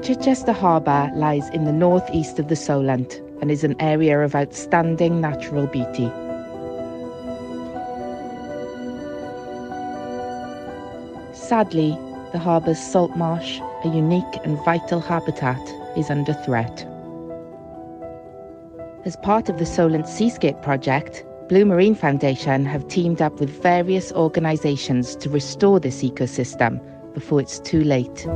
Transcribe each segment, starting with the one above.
Chichester Harbour lies in the northeast of the Solent and is an area of outstanding natural beauty. Sadly, the harbour's salt marsh, a unique and vital habitat, is under threat. As part of the Solent Seascape project, Blue Marine Foundation have teamed up with various organisations to restore this ecosystem before it's too late.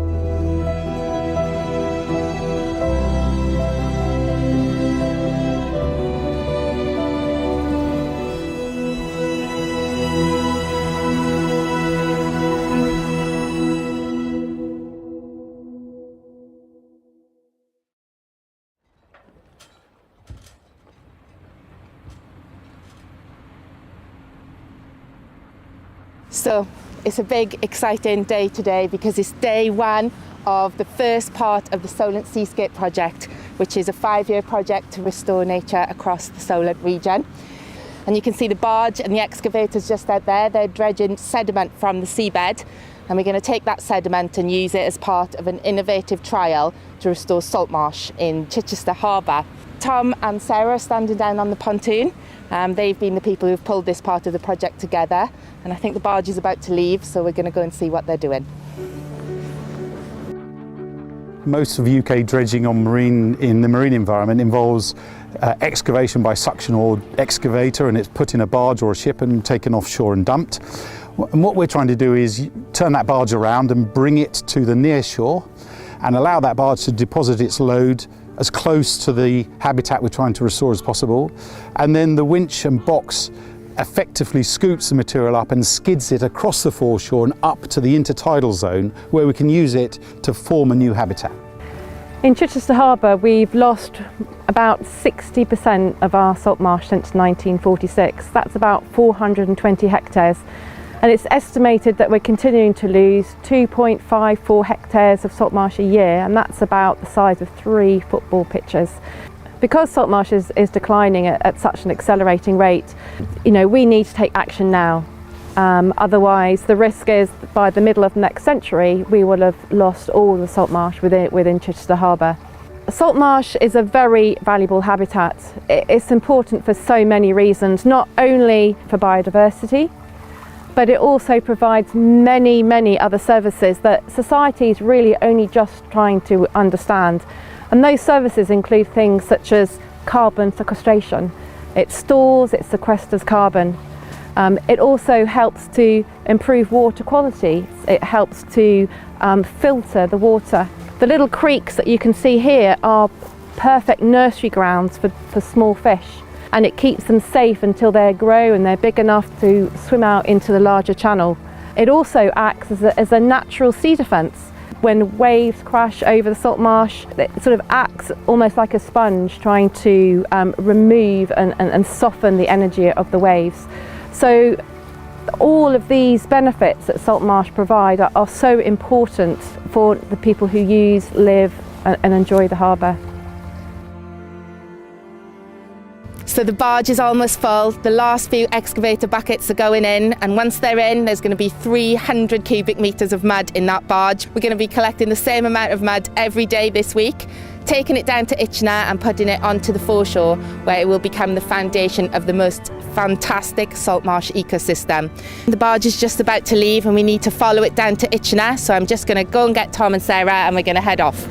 So it's a big, exciting day today because it's day one of the first part of the Solent Seascape project, which is a 5-year project to restore nature across the Solent region. And you can see the barge and the excavators just out there. They're dredging sediment from the seabed, and we're going to take that sediment and use it as part of an innovative trial to restore Saltmarsh in Chichester Harbour. Tom and Sarah are standing down on the pontoon. They've been the people who've pulled this part of the project together, and I think the barge is about to leave, so we're going to go and see what they're doing. Most of UK dredging in the marine environment involves excavation by suction or excavator, and it's put in a barge or a ship and taken offshore and dumped. And what we're trying to do is turn that barge around and bring it to the near shore and allow that barge to deposit its load as close to the habitat we're trying to restore as possible. And then the winch and box effectively scoops the material up and skids it across the foreshore and up to the intertidal zone where we can use it to form a new habitat. In Chichester Harbour, we've lost about 60% of our salt marsh since 1946. That's about 420 hectares. And it's estimated that we're continuing to lose 2.54 hectares of salt marsh a year, and that's about the size of 3 football pitches. Because salt marsh is declining at such an accelerating rate, we need to take action now. Otherwise, the risk is that by the middle of next century, we will have lost all the salt marsh within Chichester Harbour. Salt marsh is a very valuable habitat. It's important for so many reasons, not only for biodiversity, but it also provides many, many other services that society is really only just trying to understand. And those services include things such as carbon sequestration. It stores, it sequesters carbon. It also helps to improve water quality. It helps to filter the water. The little creeks that you can see here are perfect nursery grounds for small fish. And it keeps them safe until they grow and they're big enough to swim out into the larger channel. It also acts as a natural sea defence. When waves crash over the salt marsh, it sort of acts almost like a sponge, trying to remove and soften the energy of the waves. So all of these benefits that salt marsh provide are so important for the people who use, live and enjoy the harbour. So the barge is almost full. The last few excavator buckets are going in, and once they're in, there's going to be 300 cubic metres of mud in that barge. We're going to be collecting the same amount of mud every day this week, taking it down to Itchenor and putting it onto the foreshore, where it will become the foundation of the most fantastic salt marsh ecosystem. The barge is just about to leave and we need to follow it down to Itchenor, so I'm just going to go and get Tom and Sarah and we're going to head off.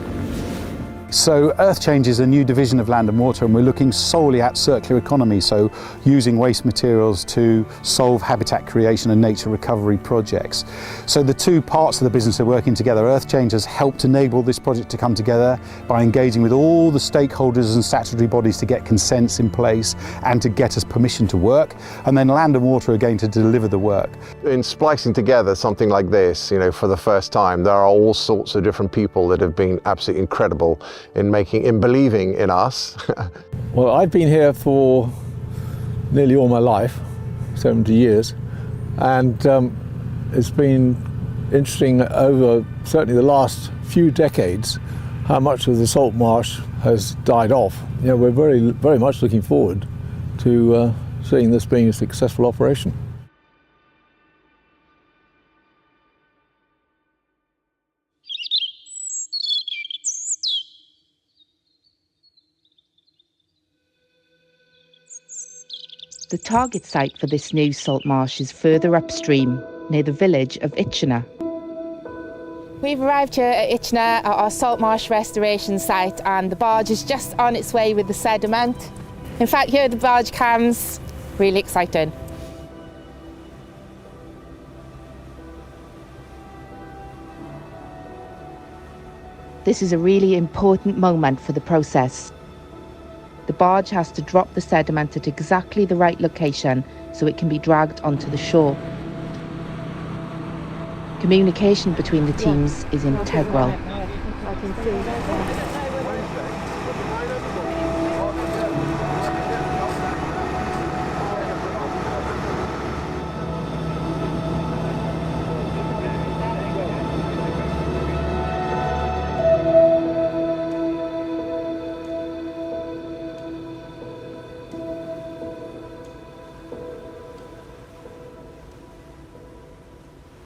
So Earth Change is a new division of Land and Water, and we're looking solely at circular economy, so using waste materials to solve habitat creation and nature recovery projects. So the two parts of the business are working together. Earth Change has helped enable this project to come together by engaging with all the stakeholders and statutory bodies to get consents in place and to get us permission to work, and then Land and Water are going to deliver the work. In splicing together something like this, for the first time, there are all sorts of different people that have been absolutely incredible in believing in us. Well, I've been here for nearly all my life, 70 years, and it's been interesting over certainly the last few decades how much of the salt marsh has died off. We're very, very much looking forward to seeing this being a successful operation. The target site for this new salt marsh is further upstream, near the village of Itchner. We've arrived here at Itchner at our Saltmarsh Restoration site, and the barge is just on its way with the sediment. In fact, here are the barge cams. Really exciting. This is a really important moment for the process. The barge has to drop the sediment at exactly the right location so it can be dragged onto the shore. Communication between the teams is integral.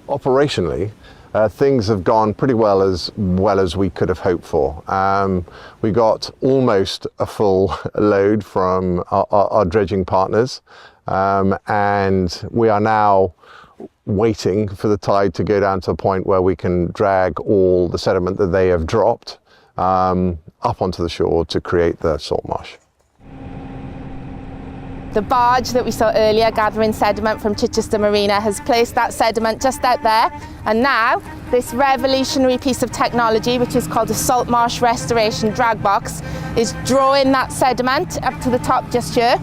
Operationally, things have gone pretty well as we could have hoped for. We got almost a full load from our dredging partners, and we are now waiting for the tide to go down to a point where we can drag all the sediment that they have dropped up onto the shore to create the salt marsh. The barge that we saw earlier gathering sediment from Chichester Marina has placed that sediment just out there, and now this revolutionary piece of technology, which is called a Saltmarsh Restoration drag box, is drawing that sediment up to the top just here,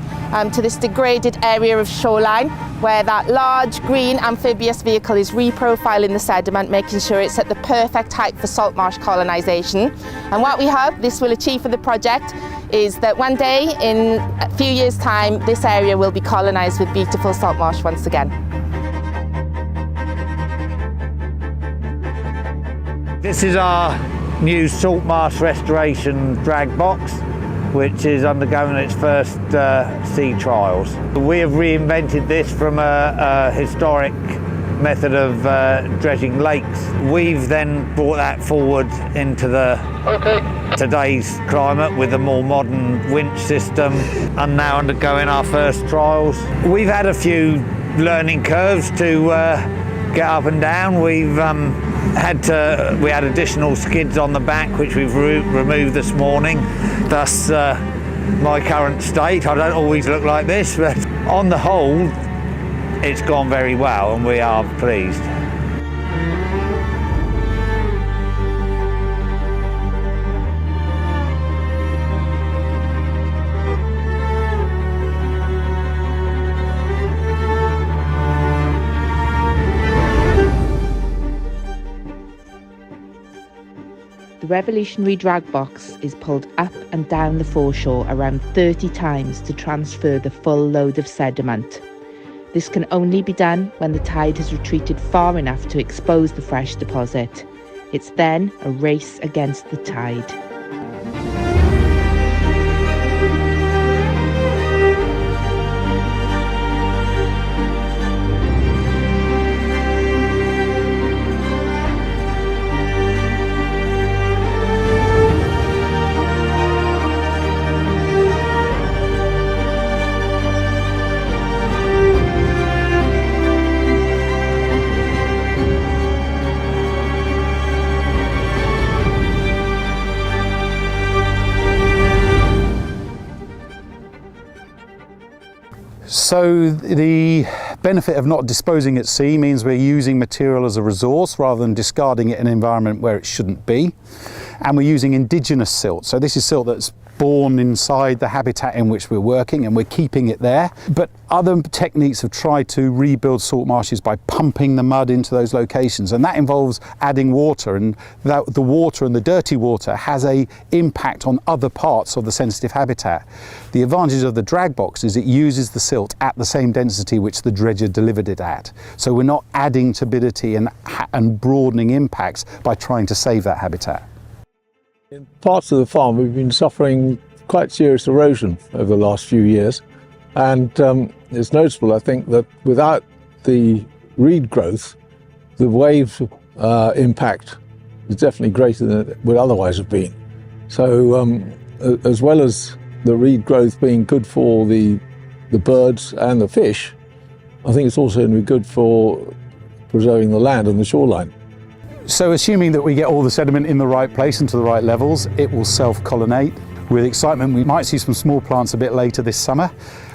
to this degraded area of shoreline, where that large green amphibious vehicle is reprofiling the sediment, making sure it's at the perfect height for salt marsh colonisation. And what we hope this will achieve for the project is that one day, in a few years' time, this area will be colonised with beautiful salt marsh once again. This is our new Saltmarsh Restoration drag box, which is undergoing its first sea trials. We have reinvented this from a historic method of dredging lakes. We've then brought that forward into today's climate with a more modern winch system, and now undergoing our first trials. We've had a few learning curves to get up and down. We had additional skids on the back, which we've removed this morning. Thus my current state. I don't always look like this, but on the whole, it's gone very well and we are pleased. The revolutionary drag box is pulled up and down the foreshore around 30 times to transfer the full load of sediment. This can only be done when the tide has retreated far enough to expose the fresh deposit. It's then a race against the tide. So the benefit of not disposing at sea means we're using material as a resource rather than discarding it in an environment where it shouldn't be. And we're using indigenous silt. So this is silt that's born inside the habitat in which we're working, and we're keeping it there. But other techniques have tried to rebuild salt marshes by pumping the mud into those locations, and that involves adding water, and the water and the dirty water has an impact on other parts of the sensitive habitat. The advantage of the drag box is it uses the silt at the same density which the dredger delivered it at. So we're not adding turbidity and broadening impacts by trying to save that habitat. In parts of the farm we've been suffering quite serious erosion over the last few years, and it's noticeable, I think, that without the reed growth, the wave impact is definitely greater than it would otherwise have been. So as well as the reed growth being good for the the birds and the fish, I think it's also going to be good for preserving the land and the shoreline. So assuming that we get all the sediment in the right place and to the right levels, it will self-collinate. With excitement, we might see some small plants a bit later this summer,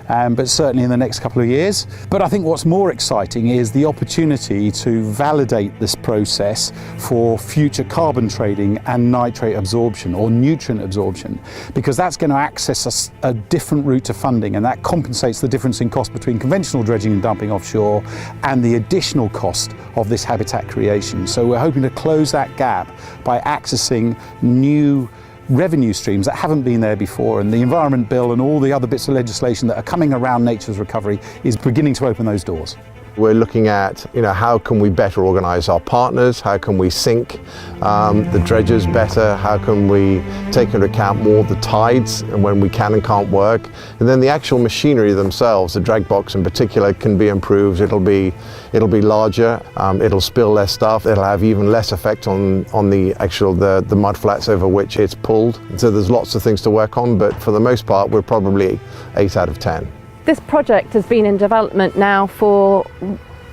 but certainly in the next couple of years. But I think what's more exciting is the opportunity to validate this process for future carbon trading and nitrate absorption or nutrient absorption, because that's going to access a different route to funding, and that compensates the difference in cost between conventional dredging and dumping offshore and the additional cost of this habitat creation. So we're hoping to close that gap by accessing new revenue streams that haven't been there before, and the Environment Bill and all the other bits of legislation that are coming around nature's recovery is beginning to open those doors. We're looking at, how can we better organise our partners? How can we sync the dredgers better? How can we take into account more of the tides and when we can and can't work? And then the actual machinery themselves, the drag box in particular, can be improved. It'll be larger. It'll spill less stuff. It'll have even less effect on the actual the mud flats over which it's pulled. So there's lots of things to work on, but for the most part, we're probably 8 out of 10. This project has been in development now for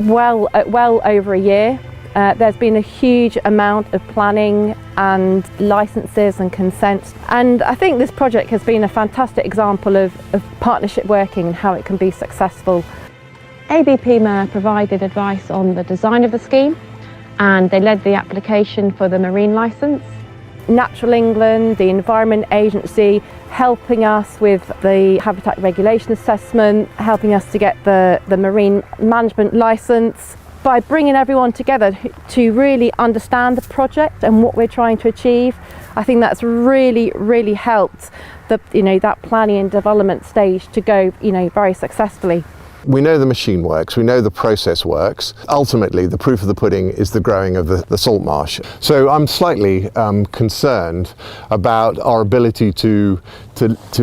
well over a year. There's been a huge amount of planning and licenses and consents, and I think this project has been a fantastic example of partnership working and how it can be successful. ABP provided advice on the design of the scheme, and they led the application for the marine licence. Natural England, the Environment Agency, helping us with the habitat regulation assessment, helping us to get the marine management licence. By bringing everyone together to really understand the project and what we're trying to achieve, I think that's really helped that planning and development stage to go very successfully. We know the machine works, we know the process works. Ultimately, the proof of the pudding is the growing of the salt marsh. So I'm slightly concerned about our ability to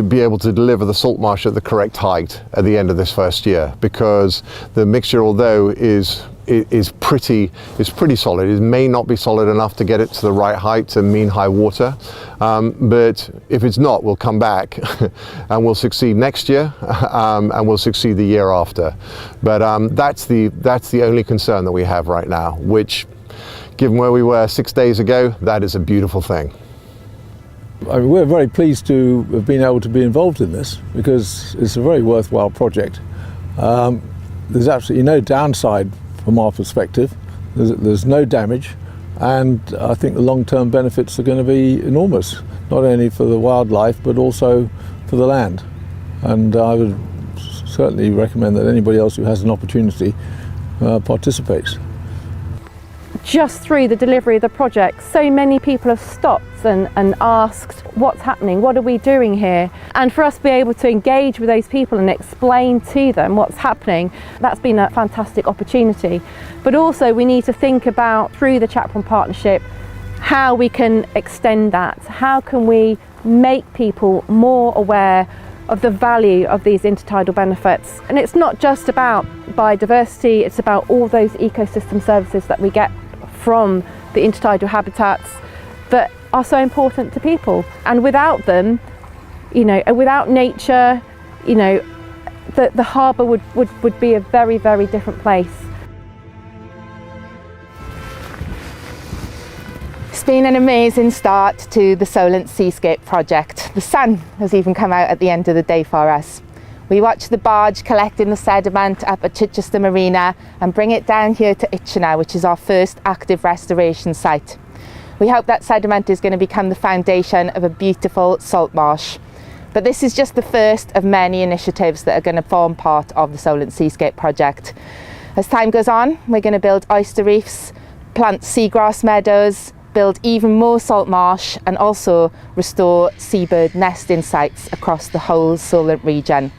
be able to deliver the salt marsh at the correct height at the end of this first year, because the mixture, although is pretty solid. It may not be solid enough to get it to the right height to mean high water, but if it's not, we'll come back and we'll succeed next year and we'll succeed the year after. But that's the only concern that we have right now, which, given where we were 6 days ago, that is a beautiful thing. I mean, we're very pleased to have been able to be involved in this, because it's a very worthwhile project. There's absolutely no downside from our perspective. There's no damage, and I think the long-term benefits are going to be enormous, not only for the wildlife but also for the land. And I would certainly recommend that anybody else who has an opportunity participates. Just through the delivery of the project, so many people have stopped and asked, what's happening, what are we doing here? And for us to be able to engage with those people and explain to them what's happening, that's been a fantastic opportunity. But also we need to think about, through the Chaparral Partnership, how we can extend that. How can we make people more aware of the value of these intertidal benefits? And it's not just about biodiversity, it's about all those ecosystem services that we get from the intertidal habitats that are so important to people. And without them, without nature, the harbour would be a very different place. It's been an amazing start to the Solent Seascape project. The sun has even come out at the end of the day for us. We watched the barge collecting the sediment up at Chichester Marina and bring it down here to Itchenau, which is our first active restoration site. We hope that sediment is going to become the foundation of a beautiful salt marsh. But this is just the first of many initiatives that are going to form part of the Solent Seascape project. As time goes on, we're going to build oyster reefs, plant seagrass meadows, build even more salt marsh, and also restore seabird nesting sites across the whole Solent region.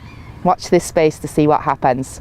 Watch this space to see what happens.